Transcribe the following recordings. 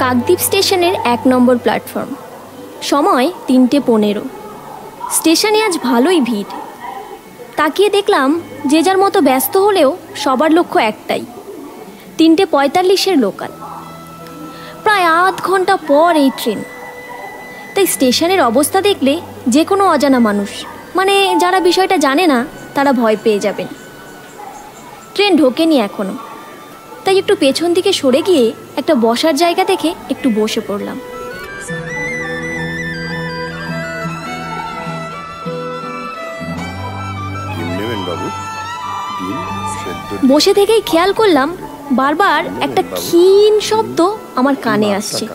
কাকদ্বীপ স্টেশনের ১ নম্বর প্ল্যাটফর্ম। সময় ৩:১৫। স্টেশনে আজ ভালোই ভিড়। তাকিয়ে দেখলাম যে যার মতো ব্যস্ত হলেও সবার লক্ষ্য একটাই, ৩:৪৫-এর লোকাল। প্রায় আধ ঘন্টা পর এই ট্রেন। তাই স্টেশনের অবস্থা দেখলে যে কোনো অজানা মানুষ, মানে যারা বিষয়টা জানে না, তারা ভয় পেয়ে যাবেন। ট্রেন ঢোকেনি এখনও, তাই একটু পেছন দিকে সরে গিয়ে একটা বসার জায়গা দেখে একটু বসে পড়লাম। বসে থেকেই খেয়াল করলাম বারবার একটা ক্ষীণ শব্দ আমার কানে আসছে,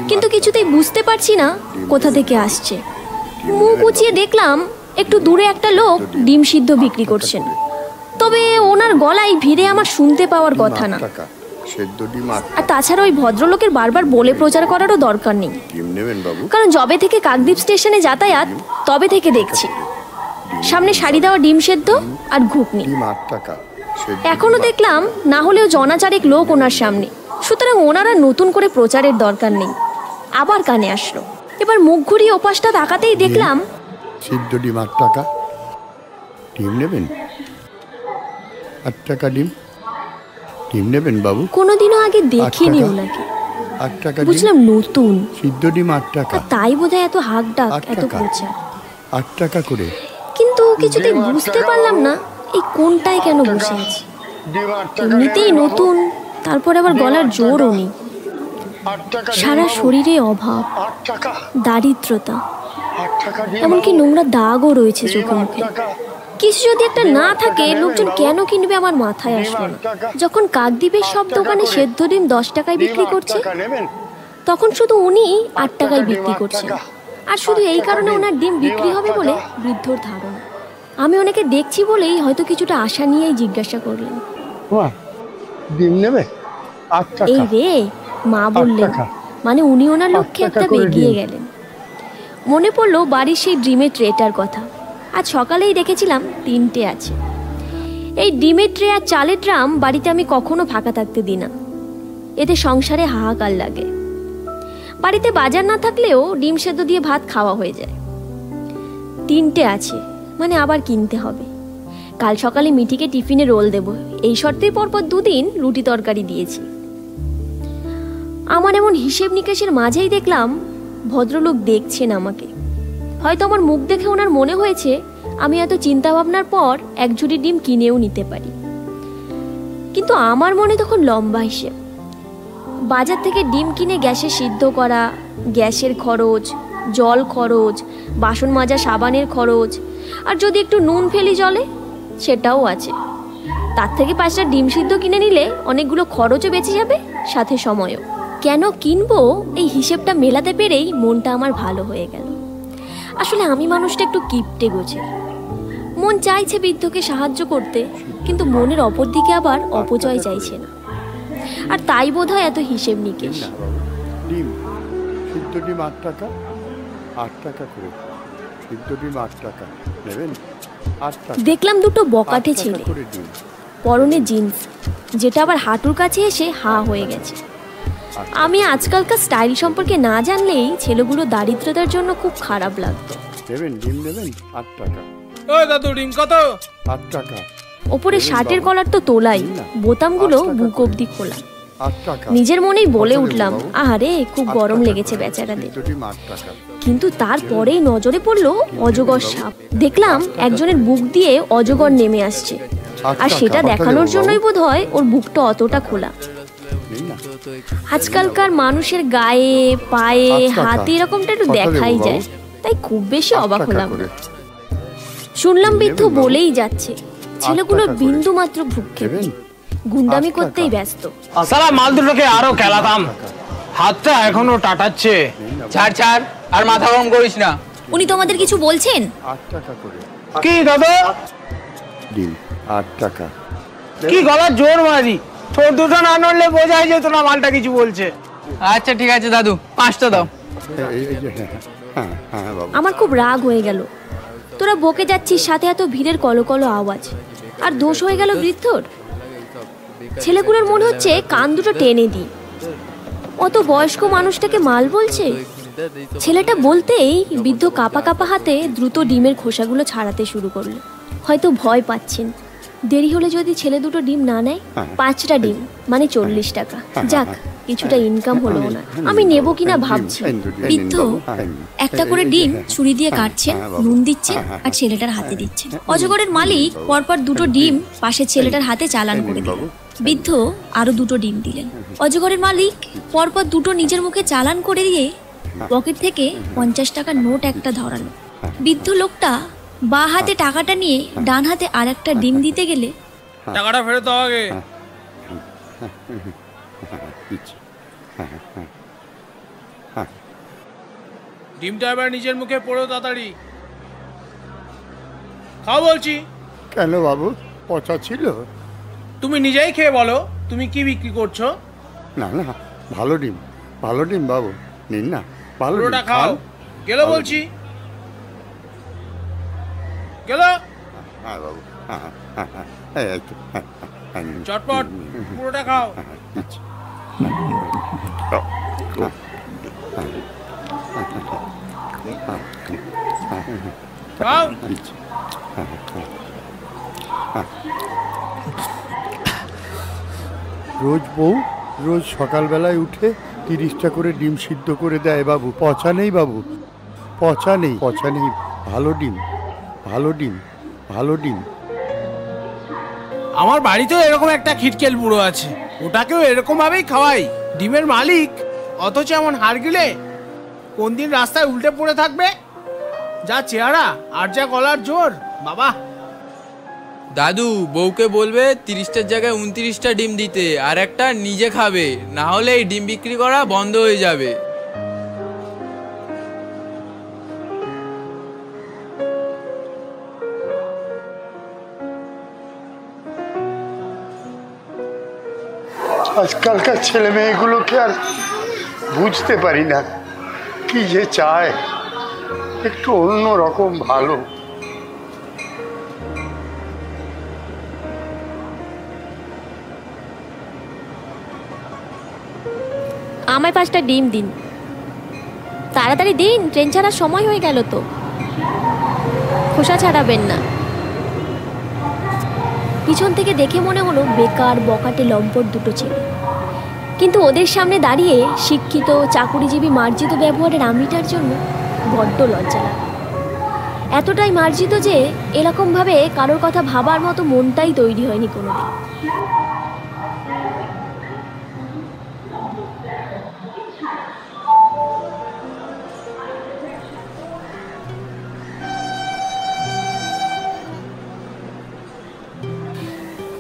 কিন্তু কিছুতেই বুঝতে পারছি না কোথা থেকে আসছে। মুখ উঁচিয়ে দেখলাম একটু দূরে একটা লোক ডিম সিদ্ধ বিক্রি করছেন, তবে ওনার গলায় ভিড়ে আমার শুনতে পাওয়ার কথা না। আর তাছাড়া ওই ভদ্রলোকের বারবার বলে প্রচার করারও দরকার নেই, কারণ যবে থেকে কাকদ্বীপ স্টেশনে যাতায়াত তবে থেকে দেখছি সামনে সারি দেওয়া ডিম সেদ্ধ আর ঘুগনি। এখনো দেখলাম না হলেও জনাচারেক লোক ওনার সামনে, সুতরাং ওনারা নতুন করে প্রচারের দরকার নেই। আবার কানে আসলো। এবার মুখ ঘুরিয়ে ওপাশটা তাকাতেই দেখলাম সিদ্ধ ডিম ৮ টাকা। ডিম নেবেন? ৮ টাকা ডিম। ডিম নেবেন বাবু? কোনোদিনও আগে দেখিনি ওনাকে। ৮ টাকা বুঝলাম নতুন। সিদ্ধ ডিম ৮ টাকা। তাই বোধহয় এত হাঁক ডাক, এত প্রচার। ৮ টাকা করে। কিন্তু কিছুতেই বুঝতে পারলাম না এই কোনটায় কেন বসে আছি। এমনিতেই নতুন, তারপর আবার গলার জোরও নেই। সারা শরীরে অভাব, দারিদ্রতা, এমনকি নোংরা দাগও রয়েছে চোখে মুখে। কিছু যদি একটা না থাকে, লোকজন কেন কিনবে আমার মাথায় আসলো না। যখন কাকদ্বীপের সব দোকানে সেদ্ধ ডিম ১০ টাকায় বিক্রি করছে, তখন শুধু উনি ৮ টাকায় বিক্রি করছেন। আর শুধু এই কারণে ওনার ডিম বিক্রি হবে বলে বৃদ্ধর ধারণা। আমি ওনাকে দেখছি বলেই হয়তো কিছুটা আশা নিয়েই জিজ্ঞাসা করলেন, ডিম নেবে? এই রে মা বললেন, মানে উনি ওনার লক্ষ্যে একটা এগিয়ে গেলেন। মনে পড়লো বাড়ির সেই ডিমের ট্রেটার কথা। আজ সকালেই দেখেছিলাম ৩টে আছে। এই ডিমের ট্রে আর চালের ড্রাম বাড়িতে আমি কখনো ফাঁকা থাকতে দিই না, এতে সংসারে হাহাকার লাগে। বাড়িতে বাজার না থাকলেও ডিম সেদ্ধ দিয়ে ভাত খাওয়া হয়ে যায়। ৩টে আছে, মানে আবার কিনতে হবে। কাল সকালে মিঠিকে টিফিনে রোল দেব, এই শর্তেই পরপর ২ দিন রুটি তরকারি দিয়েছি। আমার এমন হিসেব নিকেশের মাঝেই দেখলাম ভদ্রলোক দেখছেন আমাকে। হয়তো আমার মুখ দেখে ওনার মনে হয়েছে আমি এত চিন্তা ভাবনার পর ১ ঝুড়ি ডিম কিনেও নিতে পারি। কিন্তু আমার মনে তখন লম্বা হিসেব। বাজার থেকে ডিম কিনে গ্যাসে সিদ্ধ করা, গ্যাসের খরচ, জল খরচ, বাসন মাজা সাবানের খরচ, আর যদি একটু নুন ফেলি জলে সেটাও আছে। তার থেকে ৫টা ডিম সিদ্ধ কিনে নিলে অনেকগুলো খরচও বেঁচে যাবে, সাথে সময়ও। কেন কিনবো এই হিসেবটা মেলাতে পেরেই মনটা আমার ভালো হয়ে গেল। আসলে আমি মানুষটা একটু কিপটে গোছের। মন চাইছে বৃদ্ধকে সাহায্য করতে, কিন্তু মনের অপর দিকে আবার অপচয় চাইছে না। আর তাই বোধহয় এত হিসেব নিকেশ। ডিম সিদ্ধ ডিম ৮ টাকা। ৮ টাকা করে সিদ্ধ ডিম ৮ টাকা নেবেন? ৮ টাকা। দেখলাম দুটো বকাটে ছেলে, পরনে জিন্স, যেটা আবার হাঁটুর কাছে এসে হা হয়ে গেছে। আমি আজকালকার স্টাইল সম্পর্কে না জানলেই ছেলেগুলো দারিদ্রতার জন্য খুব খারাপ লাগতো। নেবেন ডিম নেবেন? ৮ টাকা। ও দাদু ডিম কত? ৮ টাকা। ওপরে শার্টের কলার তো তোলাই, বোতামগুলো বুক অবধি খোলা। ৮ টাকা। নিজের মনেই বলে উঠলাম, আহারে খুব গরম লেগেছে বেচারাদের। কিন্তু তারপরেই নজরে পড়লো অজগর সাপ। দেখলাম একজনের বুক দিয়ে অজগর নেমে আসছে, আর সেটা দেখানোর জন্যই বোধহয় ওর বুকটা অতটা খোলা। আজকালকার মানুষের গায়ে, পায়ে, হাতে এরকমটা একটু দেখাই যায়, তাই খুব বেশি অবাক হলাম। শুনলাম বৃদ্ধ বলেই যাচ্ছে ছেলেগুলোর বিন্দু মাত্র ভ্রুক্ষেপ নেই, গুন্ডামি করতেই ব্যস্ত। সালা মাল দুটোকে আরো খেলাতাম, হাতটা এখনো টাটাচ্ছে। ছাড় ছাড়, আর মাথা গরম করিস না। উনি তোমাদের কিছু বলছেন? ৮ টাকা করে। কি দাদু? ডিম ৮ টাকা। কি গলা জোর মারি, ঠোঁট দুটো না নড়লে বোঝাই যেত না মালটা কিছু বলছে। আচ্ছা ঠিক আছে দাদু, ৫টা দাও। আমার খুব রাগ হয়ে গেল। তোরা বকে যাচ্ছিস, সাথে এত ভিড়ের কলকলো আওয়াজ, আর দোষ হয়ে গেল বৃদ্ধর। ছেলেগুলোর মনে হচ্ছে কান দুটো টেনে দিই। অত বয়স্ক মানুষটাকে মাল বলছে। ছেলেটা বলতেই বৃদ্ধ কাঁপা কাঁপা হাতে দ্রুত ডিমের খোসাগুলো ছাড়াতে শুরু করলো। হয়তো ভয় পাচ্ছেন, দেরি হলে যদি ছেলে দুটো ডিম না নেয়। 5টা ডিম মানে 40 টাকা। যাক, কিছুটা ইনকাম হলো না। আমি নেব কিনা ভাবছি। বৃদ্ধ একটা করে ডিম ছুরি দিয়ে কাটছেন, নুন দিচ্ছেন আর ছেলেটার হাতে দিচ্ছেন। অজগরের মালিক পরপর দুটো ডিম পাশে ছেলেটার হাতে চালান করে দিলেন। বৃদ্ধ আরো দুটো ডিম দিলেন। অজগরের মালিক পরপর দুটো নিজের মুখে চালান করে দিয়ে পকেট থেকে 50 টাকার নোট একটা ধরালো। বৃদ্ধ লোকটা বাঁ হাতে টাকাটা নিয়ে ডান হাতে আর একটা ডিম দিতে গেলে টাকাটা ফেরত দাও আগে। ডিমটা এবার নিজের মুখে পড়ো তাড়াতাড়ি। খাও বলছি। কেন বাবু, পচা ছিল? তুমি নিজেই খেয়ে বলো তুমি কি বিক্রি করছো। না না, ভালো ডিম, ভালো ডিম বাবু, নিন না, ভালো ডিম পুরোটা খাও। খান। গেল বলছি, গেল। হ্যাঁ বাবু, এই তো, নিন। চটপট পুরোটা খাও। দিচ্ছি। খাও। দিচ্ছি। রোজ বউ রোজ সকালবেলায় উঠে 30টা করে ডিম সিদ্ধ করে দেয় বাবু। পচা নেই বাবু, পচা নেই, পচা নেই, ভালো ডিম, ভালো ডিম, ভালো ডিম। আমার বাড়িতেও এরকম একটা খিটকেল বুড়ো আছে, ওটাকেও এরকম ভাবেই খাওয়াই। ডিমের মালিক, অথচ এমন হার গিলে কোন দিন রাস্তায় উল্টে পড়ে থাকবে। যা চেহারা আর যা গলার জোর, বাবা। দাদু, বউকে বলবে 30টার জায়গায় 29টা ডিম দিতে, আর একটা নিজে খাবে, না হলে এই ডিম বিক্রি করা বন্ধ হয়ে যাবে। আজকালকার ছেলে মেয়েগুলোকে আর বুঝতে পারি না, কি যে চায়, একটু অন্য রকম ভালো। আমায় 5টা ডিম দিন, তাড়াতাড়ি দিন, ট্রেন ছাড়ার সময় হয়ে গেল তো। খোসা ছাড়াবেন না। পিছন থেকে দেখে মনে হলো বেকার বকাটে লম্পট দুটো ছেলে, কিন্তু ওদের সামনে দাঁড়িয়ে শিক্ষিত চাকুরিজীবী মার্জিত ব্যবহারের আমিটার জন্য বড্ড লজ্জা লাগে। এতটাই মার্জিত যে এরকমভাবে কারোর কথা ভাবার মতো মনটাই তৈরি হয়নি কোনোদিন।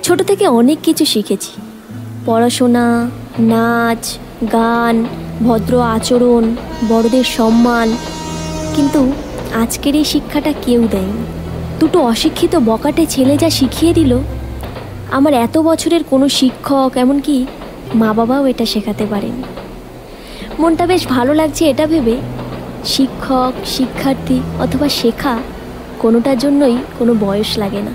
ছোট থেকে অনেক কিছু শিখেছি, পড়াশোনা, নাচ, গান, ভদ্র আচরণ, বড়দের সম্মান, কিন্তু আজকের এই শিক্ষাটা কেউ দেয়নি। দুটো অশিক্ষিত বকাটে ছেলে যা শিখিয়ে দিল, আমার এত বছরের কোনো শিক্ষক, এমনকি মা বাবাও এটা শেখাতে পারেনি। মনটা বেশ ভালো লাগছে এটা ভেবে, শিক্ষক, শিক্ষার্থী অথবা শেখা কোনোটার জন্যই কোনো বয়স লাগে না।